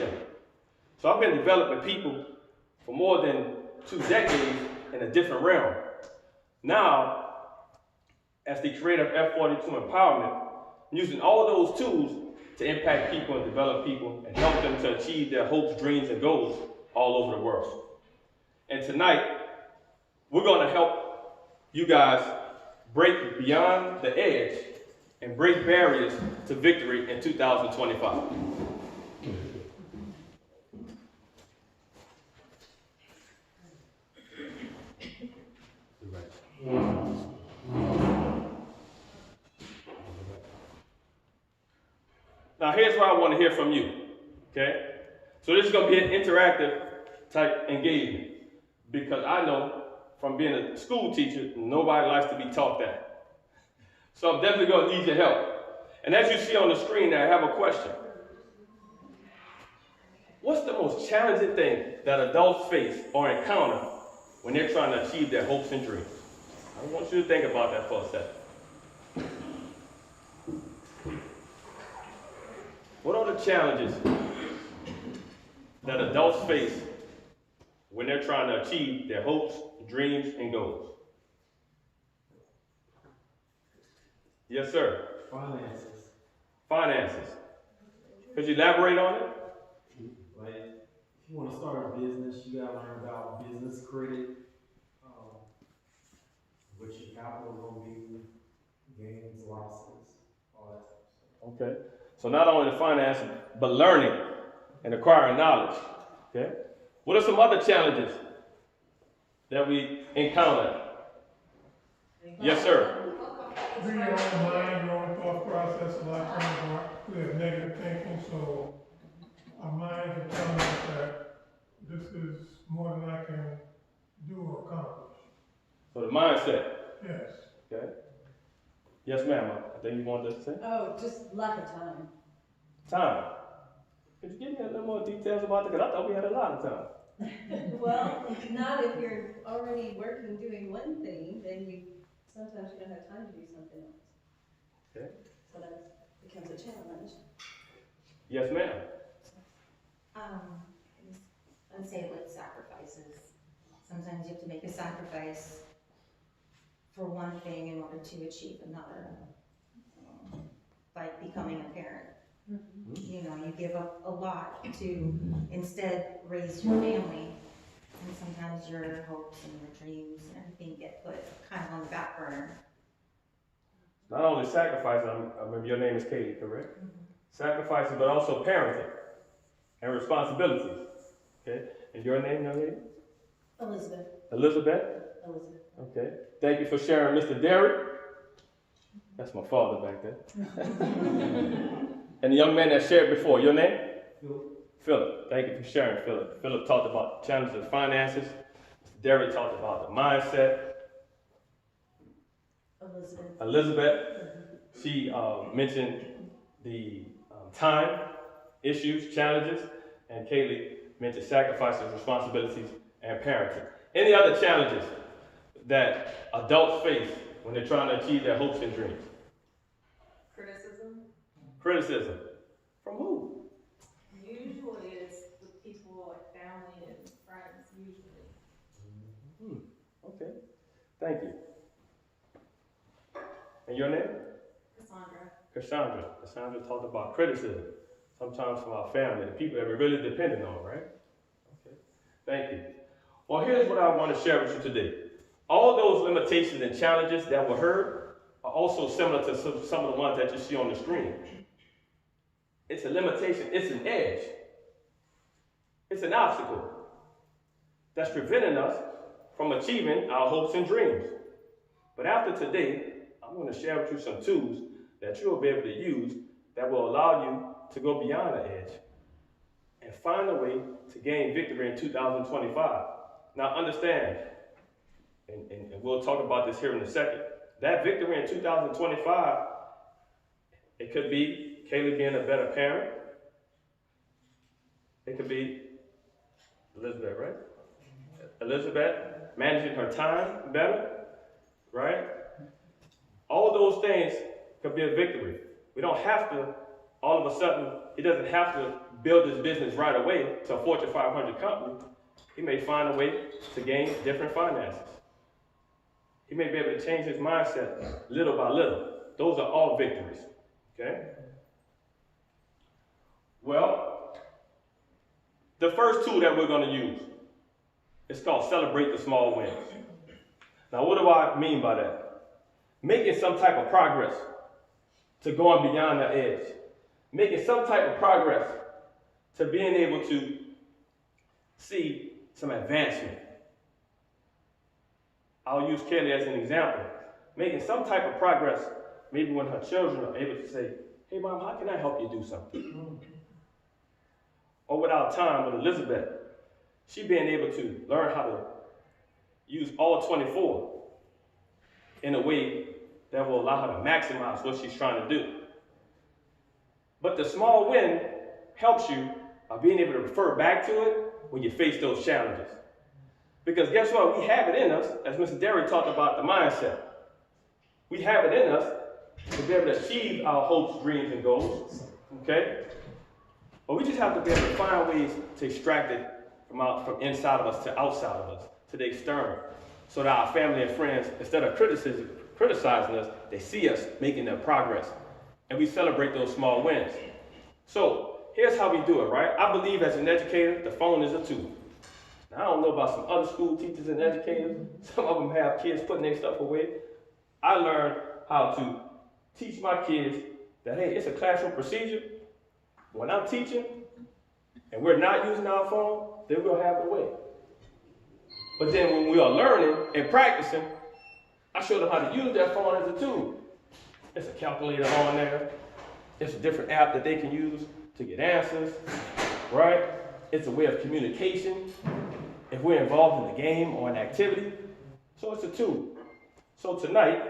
them. So I've been developing people for more than 2 decades in a different realm. Now, as the creator of F42 Empowerment, I'm using all those tools to impact people and develop people and help them to achieve their hopes, dreams, and goals all over the world. And tonight, we're going to help you guys break beyond the edge and break barriers to victory in 2025. Now, here's what I want to hear from you, okay? So this is going to be an interactive type engagement because I know from being a school teacher, nobody likes to be taught that. So I'm definitely going to need your help. And as you see on the screen there, I have a question. What's the most challenging thing that adults face or encounter when they're trying to achieve their hopes and dreams? I want you to think about that for a second. What are the challenges that adults face when they're trying to achieve their hopes, dreams, and goals? Yes, sir. Finances. Finances. Could you elaborate on it? Like, if you want to start a business, you gotta learn about business credit, what your capital will be, gains, losses, all that stuff. Okay. So not only the finances, but learning and acquiring knowledge. Okay. What are some other challenges that we encounter? Yes, sir. Bring your own mind, your own thought process. A lot of times we have negative thinking, so our minds are telling us that this is more than I can do or accomplish. So the mindset. Yes. Okay. Yes, ma'am. I think you wanted to say? Oh, just lack of time. Time. Could you give me a little more details about it? Because I thought we had a lot of time. Well, not if you're already working doing one thing, then sometimes you don't have time to do something else. Okay. So that becomes a challenge. Yes, ma'am. I'd say with sacrifices. Sometimes you have to make a sacrifice for one thing in order to achieve another. Like becoming a parent. Mm-hmm. You know, you give up a lot to instead raise your family. And sometimes your hopes and your dreams and everything get put kind of on the back burner. Not only sacrifices, I remember your name is Katie, correct? Mm-hmm. Sacrifices, but also parenting and responsibilities. Okay? And your name, young lady? Elizabeth. Elizabeth? Elizabeth. Okay. Thank you for sharing, Mr. Daron. That's my father back there. And the young man that shared before, your name? Philip. Thank you for sharing, Philip. Philip talked about the challenges of finances. Mr. Daron talked about the mindset. Elizabeth. She mentioned the time issues, challenges, and Kaylee mentioned sacrifices, responsibilities, and parenting. Any other challenges that adults face when they're trying to achieve their hopes and dreams? Criticism. Criticism. From who? Usually it's the people like family and friends, usually. Okay. Thank you. And your name? Cassandra. Cassandra talked about criticism, sometimes from our family, the people that we're really dependent on, right? Okay. Thank you. Well, here's what I want to share with you today. All those limitations and challenges that were heard are also similar to some of the ones that you see on the screen. It's a limitation. It's an edge. It's an obstacle that's preventing us from achieving our hopes and dreams. But after today, I'm going to share with you some tools that you'll be able to use that will allow you to go beyond the edge and find a way to gain victory in 2025. Now understand, and we'll talk about this here in a second, that victory in 2025, it could be Kaylee being a better parent. It could be Elizabeth, right? Elizabeth managing her time better, right? All of those things could be a victory. We don't have to, all of a sudden, it doesn't have to build his business right away to a Fortune 500 company, he may find a way to gain different finances. He may be able to change his mindset little by little. Those are all victories, okay? Well, the first tool that we're going to use is called celebrate the small wins. Now, what do I mean by that? Making some type of progress to going beyond the edge. Making some type of progress to being able to see some advancement. I'll use Kelly as an example. Making some type of progress, maybe when her children are able to say, hey mom, how can I help you do something? Or with our time with Elizabeth, she being able to learn how to use all 24 in a way that will allow her to maximize what she's trying to do. But the small win helps you by being able to refer back to it when you face those challenges. Because guess what? We have it in us, as Mr. Derry talked about the mindset. We have it in us to be able to achieve our hopes, dreams, and goals. Okay? But we just have to be able to find ways to extract it from inside of us to outside of us, to the external. So that our family and friends, instead of criticizing us, they see us making their progress. And we celebrate those small wins. So here's how we do it, right? I believe as an educator, the phone is a tool. Now, I don't know about some other school teachers and educators. Some of them have kids putting their stuff away. I learned how to teach my kids that, hey, it's a classroom procedure. When I'm teaching and we're not using our phone, then we'll have it away. But then when we are learning and practicing, I show them how to use that phone as a tool. It's a calculator on there. It's a different app that they can use to get answers, right? It's a way of communication if we're involved in a game or an activity. So it's a tool. So tonight,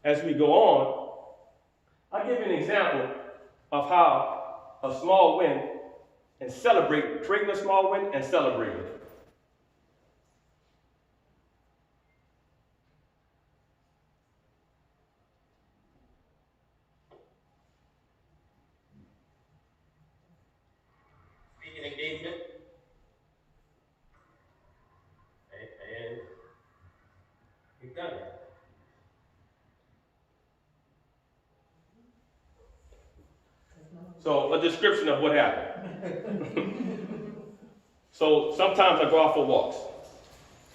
as we go on, I'll give you an example of how a small win and creating a small win and celebrating it. Speaking engagement. And we've done it. So a description of what happened. So sometimes I go out for walks,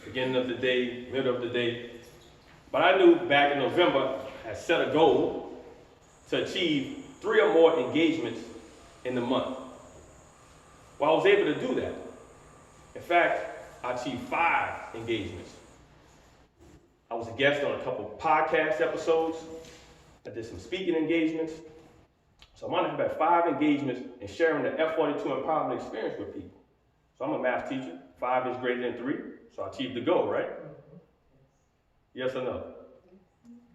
beginning of the day, middle of the day. But I knew back in November, I had set a goal to achieve 3 or more engagements in the month. Well, I was able to do that. In fact, I achieved 5 engagements. I was a guest on a couple podcast episodes. I did some speaking engagements. So I'm on about 5 engagements and sharing the F42 Empowerment Experience with people. So I'm a math teacher. 5 is greater than 3. So I achieved the goal, right? Yes or no?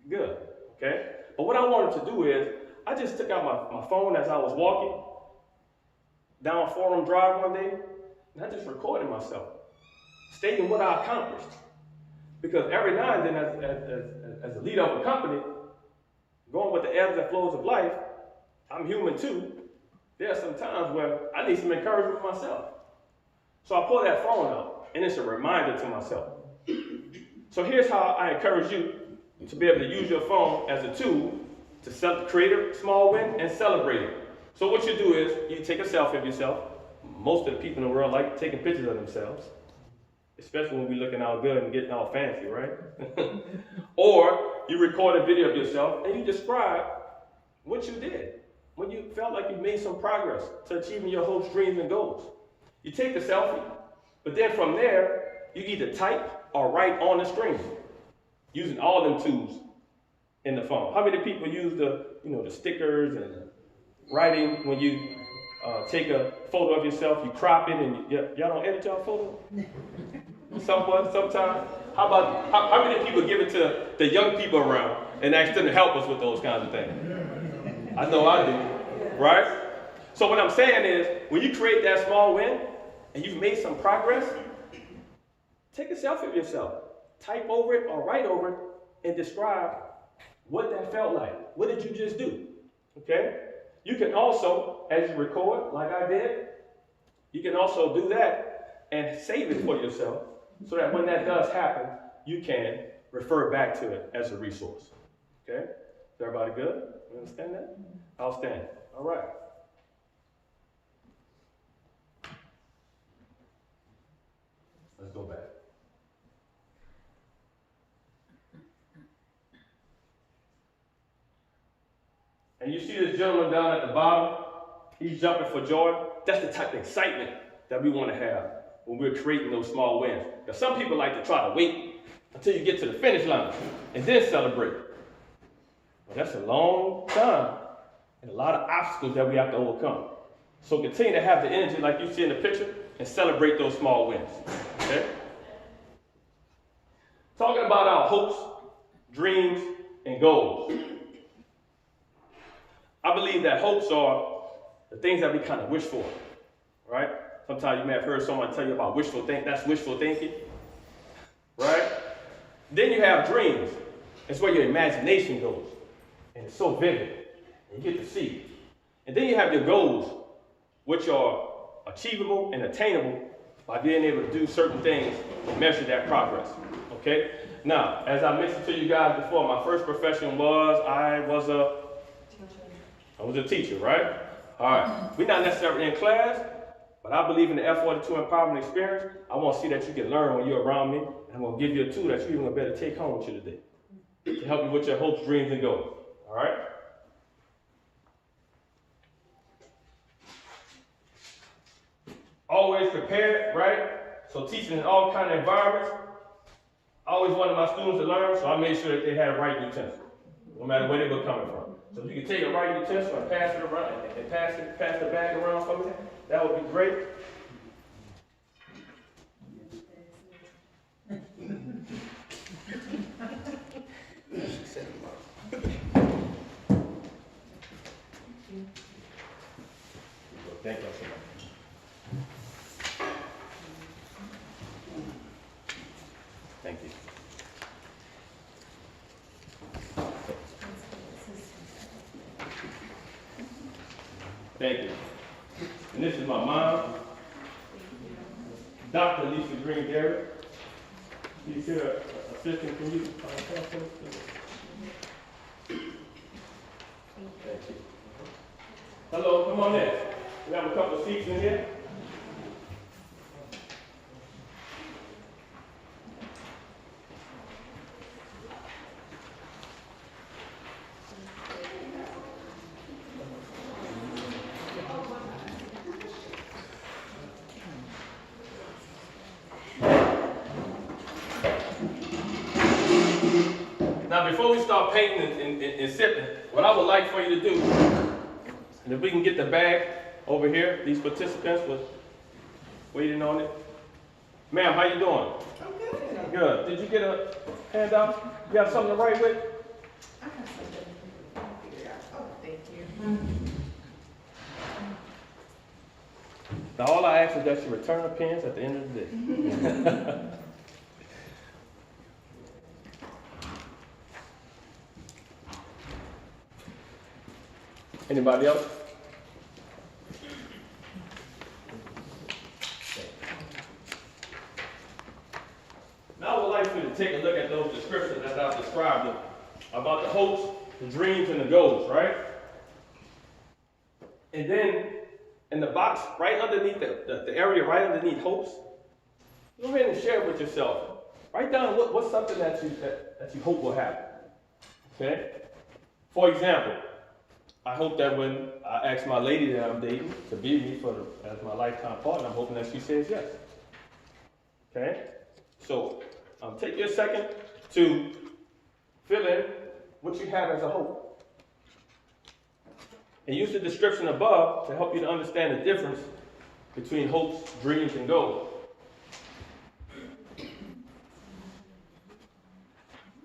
Good. Okay? But what I wanted to do is, I just took out my phone as I was walking down Forum Drive one day, and I just recorded myself, stating what I accomplished. Because every now and then, as a leader of a company, going with the ebbs and flows of life, I'm human too. There are some times where I need some encouragement myself. So I pull that phone out, and it's a reminder to myself. So here's how I encourage you to be able to use your phone as a tool to create a small win and celebrate it. So what you do is, you take a selfie of yourself. Most of the people in the world like taking pictures of themselves, especially when we're looking all good and getting all fancy, right? Or you record a video of yourself and you describe what you did when you felt like you made some progress to achieving your hopes, dreams, and goals. You take the selfie, but then from there, you either type or write on the screen using all them tools in the phone. How many people use the stickers and writing when you take a photo of yourself, you crop it, and y'all don't edit y'all photo? Sometimes. How many people give it to the young people around and ask them to help us with those kinds of things? I know I do, right? So what I'm saying is, when you create that small win and you've made some progress, take a selfie of yourself, type over it or write over it, and describe what that felt like. What did you just do? Okay? You can also, as you record, like I did, you can also do that and save it for yourself so that when that does happen, you can refer back to it as a resource. Okay? Is everybody good? You understand that? Outstanding. All right. Let's go back. And you see this gentleman down at the bottom? He's jumping for joy. That's the type of excitement that we want to have when we're creating those small wins. Now, some people like to try to wait until you get to the finish line and then celebrate. Well, that's a long time and a lot of obstacles that we have to overcome. So continue to have the energy like you see in the picture and celebrate those small wins. Okay? Talking about our hopes, dreams, and goals. I believe that hopes are the things that we kind of wish for, right? Sometimes you may have heard someone tell you about wishful thinking. That's wishful thinking, right? Then you have dreams. It's where your imagination goes, and it's so vivid. And you get to see it. And then you have your goals, which are achievable and attainable by being able to do certain things and measure that progress, okay? Now, as I mentioned to you guys before, my first profession was I was a teacher, right? All right. We're not necessarily in class, but I believe in the F42 Empowerment Experience. I want to see that you can learn when you're around me, and I'm going to give you a tool that you're even better take home with you today to help you with your hopes, dreams, and goals. All right? Always prepared, right? So teaching in all kinds of environments. I always wanted my students to learn, so I made sure that they had a right utensil, no matter where they were coming from. So if you can take a right utensil and pass it around and pass the bag around for me, that would be great. Thank you so much. Thank you. Thank you. And this is my mom, Dr. Lisa Green Garrett. She's here, assistant. Can you pass those? Thank you. Hello, come on in. We have a couple of seats in here. Now, before we start painting and sipping, what I would like for you to do, and if we can get the bag over here, these participants was waiting on it. Ma'am, how you doing? I'm good. Good. Did you get a handout? You have something to write with? I have something to figure out. Oh, thank you. Now, all I ask is that you return the pens at the end of the day. Anybody else? Now I would like for you to take a look at those descriptions as I've described them about the hopes, the dreams, and the goals, right? And then in the box right underneath the area right underneath hopes, go ahead and share it with yourself. Write down what's something that you hope will happen. Okay? For example, I hope that when I ask my lady that I'm dating to be with me as my lifetime partner, I'm hoping that she says yes. Okay? So, take your second to fill in what you have as a hope. And use the description above to help you to understand the difference between hopes, dreams, and goals.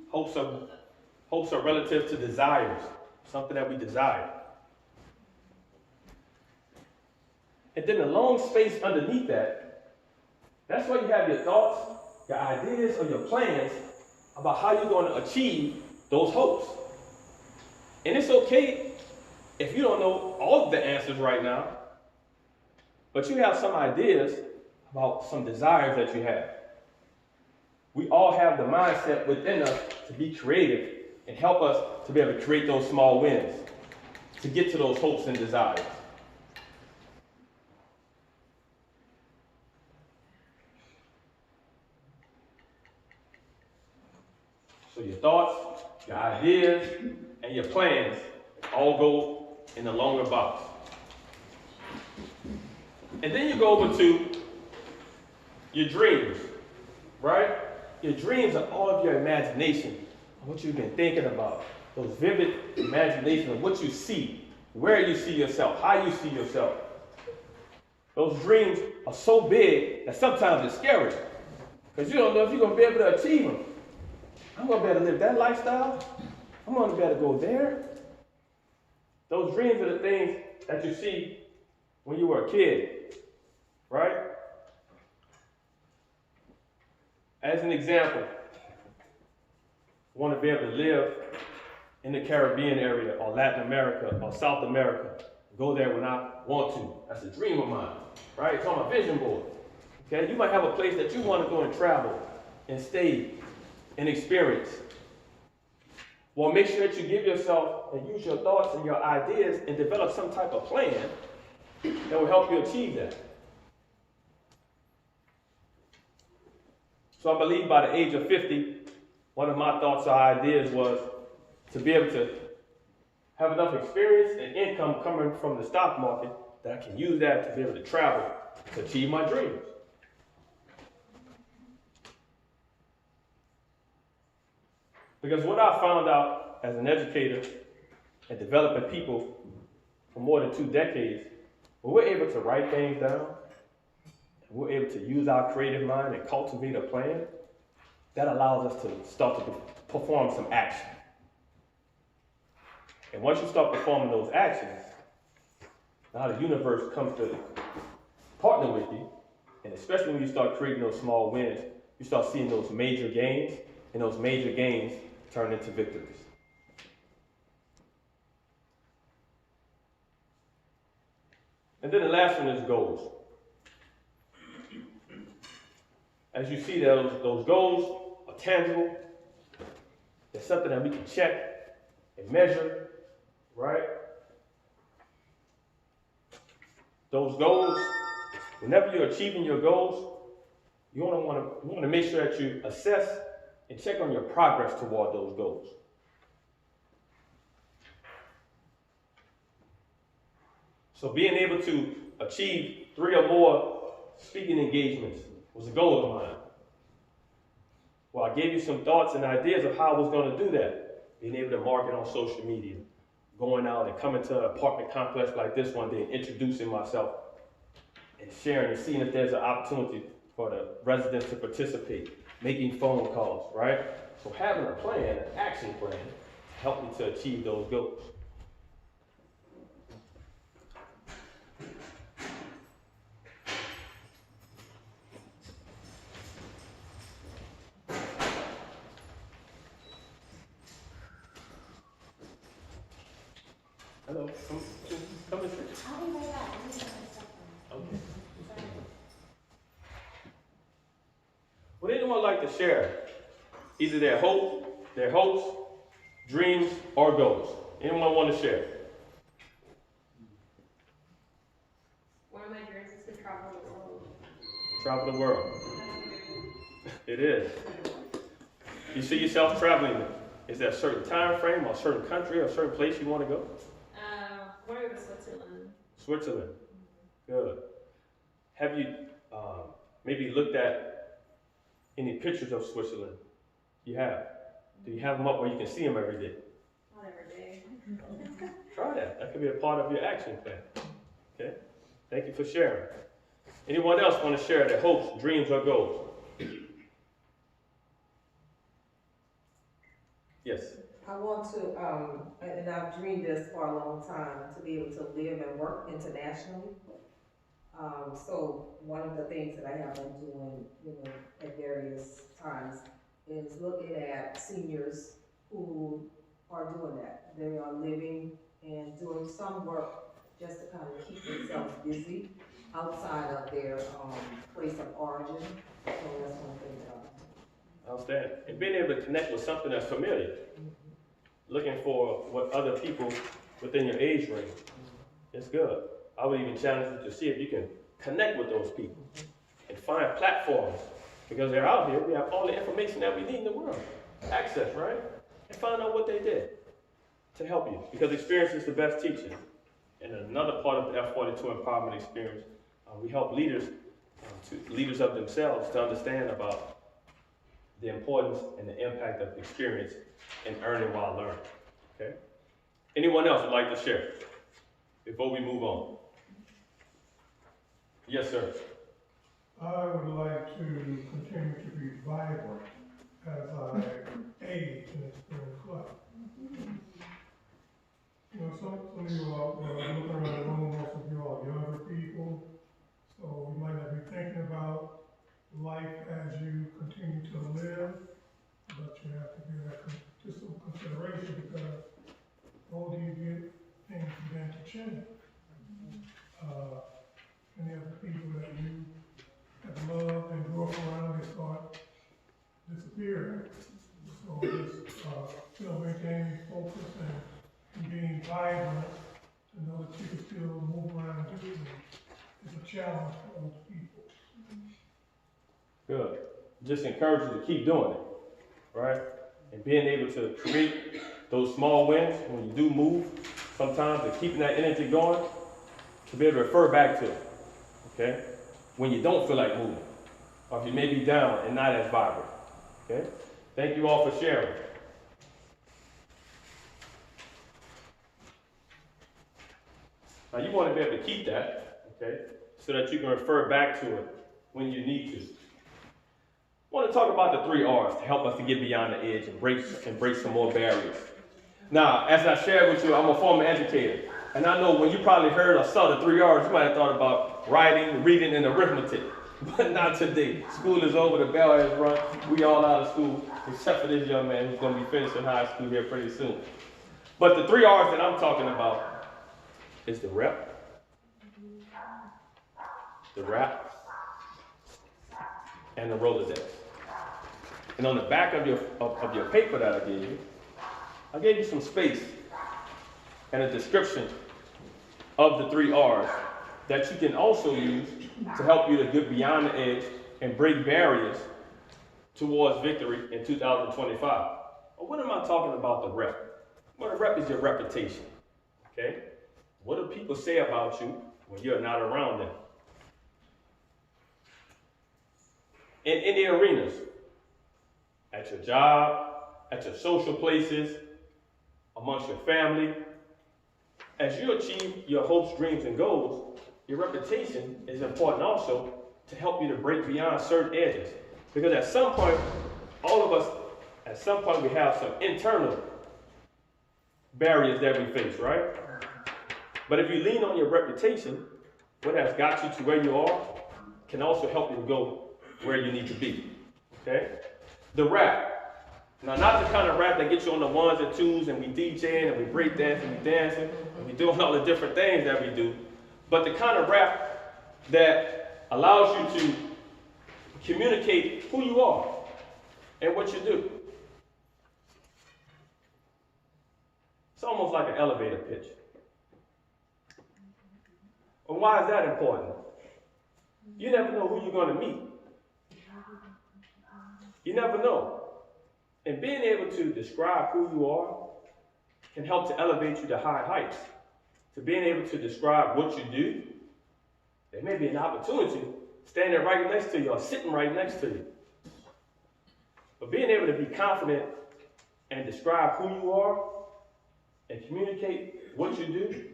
Hopes are relative to desires. Something that we desire. And then the long space underneath that's where you have your thoughts, your ideas, or your plans about how you're going to achieve those hopes. And it's okay if you don't know all of the answers right now, but you have some ideas about some desires that you have, we all have the mindset within us to be creative and help us to be able to create those small wins, to get to those hopes and desires. So your thoughts, your ideas, and your plans all go in the longer box. And then you go over to your dreams, right? Your dreams are all of your imagination, of what you've been thinking about, those vivid imagination of what you see, where you see yourself, how you see yourself. Those dreams are so big that sometimes it's scary, because you don't know if you're going to be able to achieve them. I'm going to be able to live that lifestyle. I'm going to be able to go there. Those dreams are the things that you see when you were a kid, right? As an example, I want to be able to live in the Caribbean area or Latin America or South America. Go there when I want to. That's a dream of mine, right? It's on my vision board. Okay, you might have a place that you want to go and travel and stay and experience. Well, make sure that you give yourself and use your thoughts and your ideas and develop some type of plan that will help you achieve that. So I believe by the age of 50, one of my thoughts or ideas was to be able to have enough experience and income coming from the stock market that I can use that to be able to travel to achieve my dreams. Because what I found out as an educator and developing people for more than 2 decades, when we're able to write things down, and we're able to use our creative mind and cultivate a plan, that allows us to start to perform some action. And once you start performing those actions, now the universe comes to partner with you, and especially when you start creating those small wins, you start seeing those major gains, and those major gains turn into victories. And then the last one is goals. As you see, those goals are tangible. They're something that we can check and measure, right? Those goals, whenever you're achieving your goals, you want to make sure that you assess and check on your progress toward those goals. So being able to achieve 3 or more speaking engagements was a goal of mine. Well, I gave you some thoughts and ideas of how I was going to do that. Being able to market on social media, going out and coming to an apartment complex like this one day, introducing myself and sharing and seeing if there's an opportunity for the residents to participate, making phone calls, right? So having a plan, an action plan, helped me to achieve those goals. Hello, come and sit. I'll be right back. Okay. Would anyone like to share either their hopes, dreams, or goals? Anyone want to share? One of my dreams is to travel the world. Travel the world. It is. You see yourself traveling. Is there a certain time frame or a certain country or a certain place you want to go? I want to go to Switzerland. Switzerland. Good. Have you maybe looked at any pictures of Switzerland? You have. Do you have them up where you can see them every day? Not every day. Try that. That could be a part of your action plan. Okay? Thank you for sharing. Anyone else want to share their hopes, dreams, or goals? Yes. I want to, and I've dreamed this for a long time, to be able to live and work internationally. So one of the things that I have been doing, at various times is looking at seniors who are doing that. They are living and doing some work just to kind of keep themselves busy outside of their, place of origin. So that's one thing that I Outstanding. And being able to connect with something that's familiar. Looking for what other people within your age range. It's good. I would even challenge you to see if you can connect with those people and find platforms, because they're out here. We have all the information that we need in the world. Access, right? And find out what they did to help you, because experience is the best teacher. And another part of the F42 Empowerment Experience, we help leaders, leaders of themselves, to understand about the importance and the impact of experience in earning while learning. Okay? Anyone else would like to share before we move on? Yes, sir. I would like to continue to be vibrant as I age and experience life. You know, some of you are looking around the room, most of you are younger people, so you might not be thinking about life as you continue to live, but you have to give that to some consideration, because the older you get, things begin to change. Many of the people that you have loved and grew up around, they start disappearing. So just still maintaining focus and being vibrant to know that you can still move around and do things is a challenge for older people. Good. Just encourage you to keep doing it, right? And being able to create those small wins when you do move, sometimes, and keeping that energy going, to be able to refer back to it, okay? When you don't feel like moving, or if you may be down and not as vibrant, okay? Thank you all for sharing. Now you want to be able to keep that, okay, so that you can refer back to it when you need to. I want to talk about the 3 R's to help us to get beyond the edge and break some more barriers. Now, as I shared with you, I'm a former educator, and I know when you probably heard or saw the 3 R's, you might have thought about writing, reading, and arithmetic, but not today. School is over, the bell has rung, we all out of school, except for this young man who's going to be finishing high school here pretty soon. But the 3 R's that I'm talking about is the rep, the rap, and the Rolodex. And on the back of your paper that I gave you some space and a description of the 3 R's that you can also use to help you to get beyond the edge and break barriers towards victory in 2025. Well, what am I talking about, the rep? Well, the rep is your reputation, okay? What do people say about you when you're not around them? In the arenas, at your job, at your social places, amongst your family, as you achieve your hopes, dreams, and goals, your reputation is important also to help you to break beyond certain edges. Because at some point, all of us, at some point, we have some internal barriers that we face, right? But if you lean on your reputation, what has got you to where you are can also help you to go where you need to be, okay? The rap. Now, not the kind of rap that gets you on the 1s and 2s and we DJing and we break dancing and we dancing and we doing all the different things that we do, but the kind of rap that allows you to communicate who you are and what you do. It's almost like an elevator pitch. And why is that important? You never know who you're going to meet. You never know. And being able to describe who you are can help to elevate you to high heights. To being able to describe what you do, there may be an opportunity standing right next to you or sitting right next to you. But being able to be confident and describe who you are and communicate what you do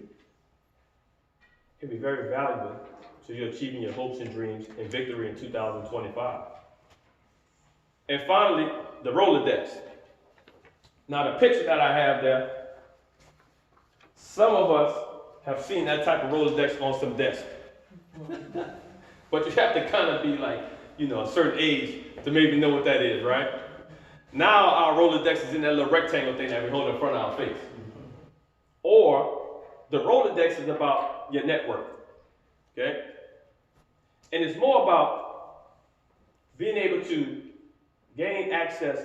can be very valuable to you achieving your hopes and dreams and victory in 2025. And finally, the Rolodex. Now, the picture that I have there, some of us have seen that type of Rolodex on some desks. But you have to kind of be like, a certain age to maybe know what that is, right? Now our Rolodex is in that little rectangle thing that we hold in front of our face. Or the Rolodex is about your network, okay? And it's more about being able to gain access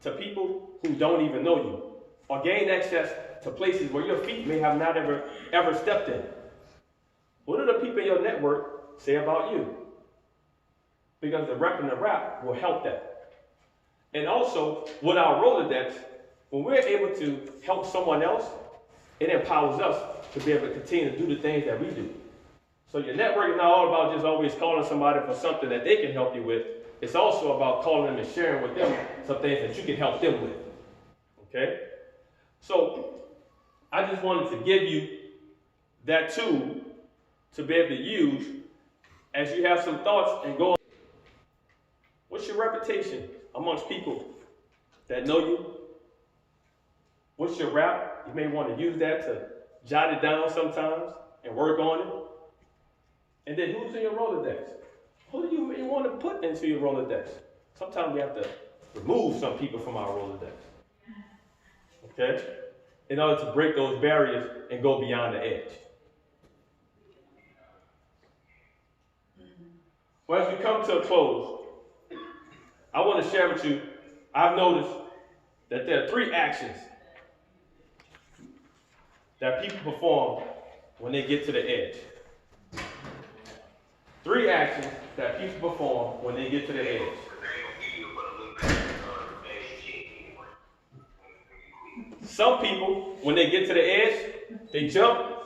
to people who don't even know you, or gain access to places where your feet may have not ever stepped in. What do the people in your network say about you? Because the rep and the rap will help that. And also, with our Rolodex, when we're able to help someone else, it empowers us to be able to continue to do the things that we do. So your network is not all about just always calling somebody for something that they can help you with. It's also about calling them and sharing with them some things that you can help them with. Okay? So I just wanted to give you that tool to be able to use as you have some thoughts and go on. What's your reputation amongst people that know you? What's your rap? You may want to use that to jot it down sometimes and work on it. And then who's in your Rolodex? Who do you may want to put into your Rolodex? Sometimes we have to remove some people from our Rolodex. Okay? In order to break those barriers and go beyond the edge. Well, as we come to a close, I want to share with you, I've noticed that there are 3 actions that people perform when they get to the edge. 3 actions that people perform when they get to the edge. Some people, when they get to the edge, they jump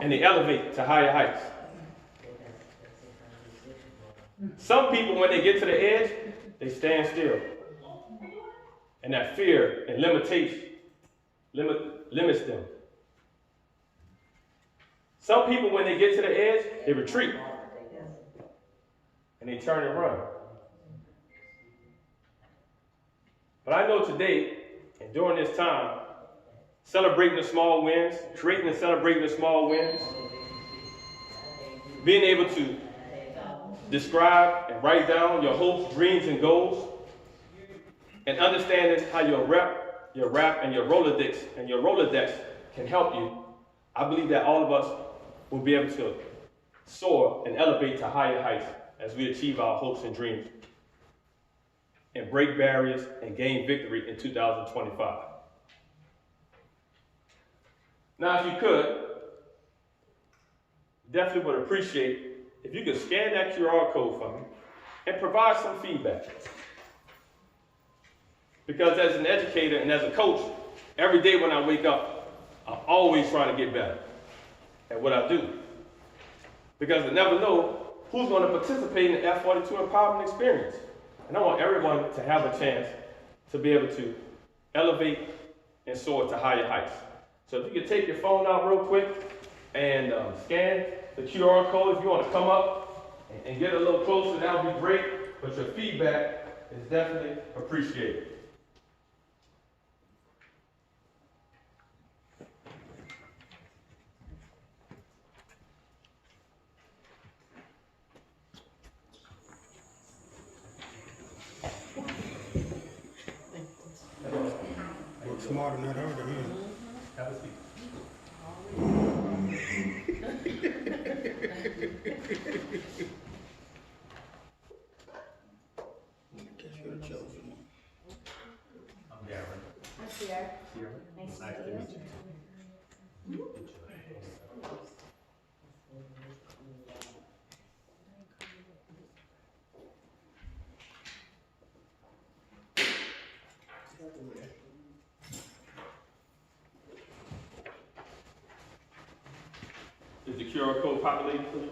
and they elevate to higher heights. Some people, when they get to the edge, they stand still. And that fear and limitation limits them. Some people, when they get to the edge, they retreat. And they turn and run. But I know today, and during this time, celebrating the small wins, creating and celebrating the small wins, being able to describe and write down your hopes, dreams, and goals, and understanding how your rap, and your Rolodex can help you, I believe that all of us will be able to soar and elevate to higher heights as we achieve our hopes and dreams and break barriers and gain victory in 2025. Now, if you could, definitely would appreciate if you could scan that QR code for me and provide some feedback. Because as an educator and as a coach, every day when I wake up, I'm always trying to get better at what I do. Because I never know who's going to participate in the F42 Empowerment Experience. And I want everyone to have a chance to be able to elevate and soar to higher heights. So if you could take your phone out real quick and scan the QR code. If you want to come up and get a little closer, that would be great. But your feedback is definitely appreciated. Work smarter than that harder, huh? Have a seat. Guess you're the chosen one. I'm Daron. Hi, Sierra. Nice to meet you. Is the QR code populated for you?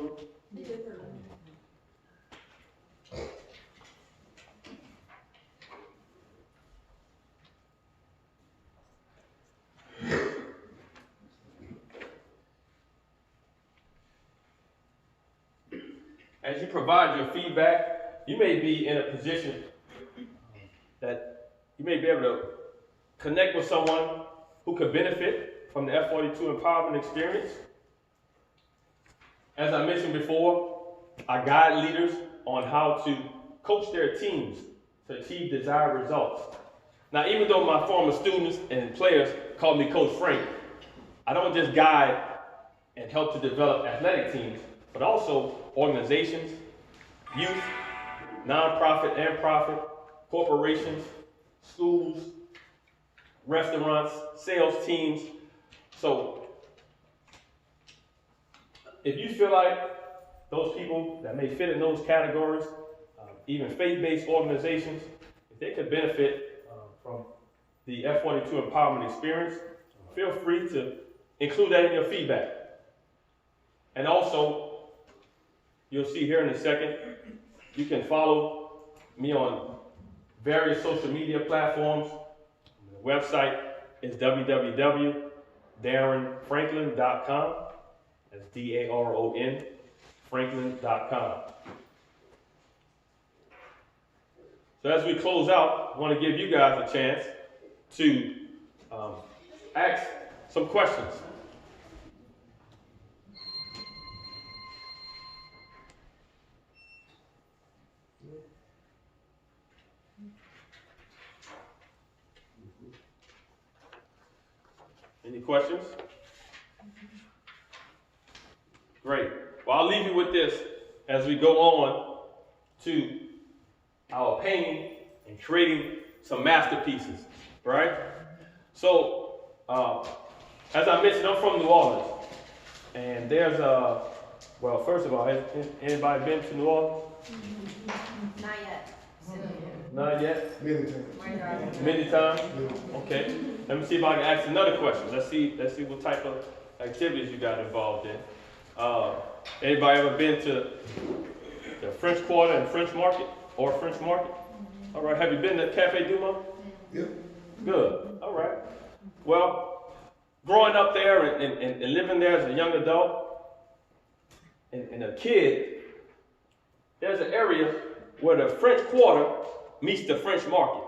As you provide your feedback, you may be in a position that you may be able to connect with someone who could benefit from the F42 Empowerment Experience. As I mentioned before, I guide leaders on how to coach their teams to achieve desired results. Now, even though my former students and players call me Coach Frank, I don't just guide and help to develop athletic teams, but also organizations, youth, nonprofit and profit, corporations, schools, restaurants, sales teams. So if you feel like those people that may fit in those categories, even faith-based organizations, if they could benefit from the F42 Empowerment Experience, feel free to include that in your feedback. And also, you'll see here in a second, you can follow me on various social media platforms. The website is www.daronfranklin.com. That's D-A-R-O-N, franklin.com. So as we close out, I want to give you guys a chance to ask some questions. Any questions? Great. Well, I'll leave you with this as we go on to our painting and creating some masterpieces, right? So, as I mentioned, I'm from New Orleans, and there's well, first of all, has anybody been to New Orleans? Not yet. Not yet? Midtown. Many times? Okay. Let me see if I can ask another question. Let's see what type of activities you got involved in. Anybody ever been to the French Quarter and French Market or French Market? All right. Have you been to Cafe Du Monde? Yep. Good. All right. Well, growing up there and living there as a young adult and a kid, there's an area where the French Quarter meets the French Market.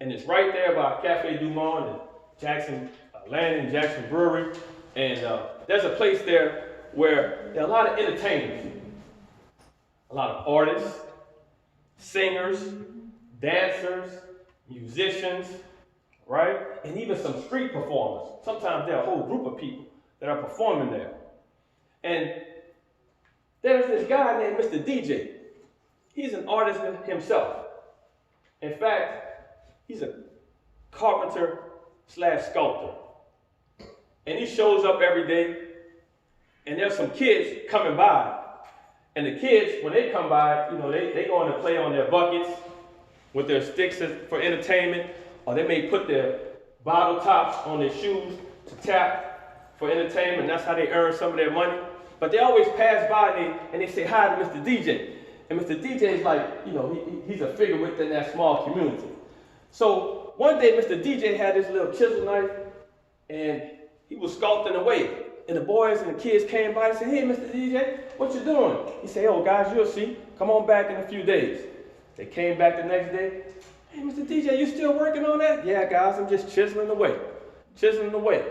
And it's right there by Cafe Du Monde and Jackson Landing, Jackson Brewery. And there's a place there where there are a lot of entertainers, a lot of artists, singers, dancers, musicians, right? And even some street performers. Sometimes there are a whole group of people that are performing there. And there's this guy named Mr. DJ. He's an artist himself. In fact, he's a carpenter/sculptor. And he shows up every day, and there's some kids coming by. And the kids, when they come by, you know, they go in to play on their buckets with their sticks for entertainment, or they may put their bottle tops on their shoes to tap for entertainment. That's how they earn some of their money. But they always pass by and they say hi to Mr. DJ. And Mr. DJ is like, you know, he's a figure within that small community. So one day, Mr. DJ had this little chisel knife, and he was sculpting away. And the boys and the kids came by and said, "Hey, Mr. DJ, what you doing?" He said, "Oh, guys, you'll see. Come on back in a few days." They came back the next day. "Hey, Mr. DJ, you still working on that?" "Yeah, guys, I'm just chiseling away. Chiseling away."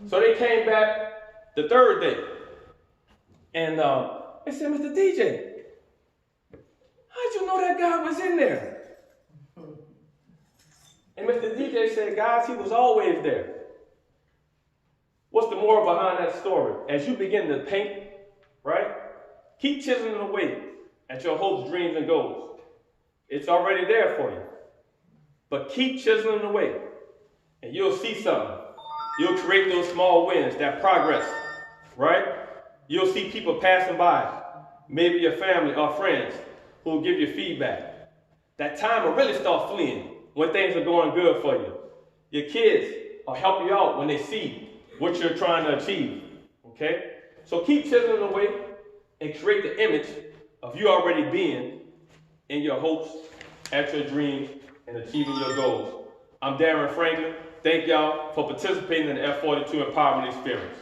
So they came back the third day. And they said, "Mr. DJ, how'd you know that guy was in there?" And Mr. DJ said, "Guys, he was always there." What's the moral behind that story? As you begin to paint, right? Keep chiseling away at your hopes, dreams, and goals. It's already there for you. But keep chiseling away, and you'll see something. You'll create those small wins, that progress, right? You'll see people passing by, maybe your family or friends, who will give you feedback. That time will really start fleeing when things are going good for you. Your kids will help you out when they see what you're trying to achieve, okay? So keep chiseling away and create the image of you already being in your hopes, at your dreams, and achieving your goals. I'm Daron Franklin. Thank y'all for participating in the F42 Empowerment Experience.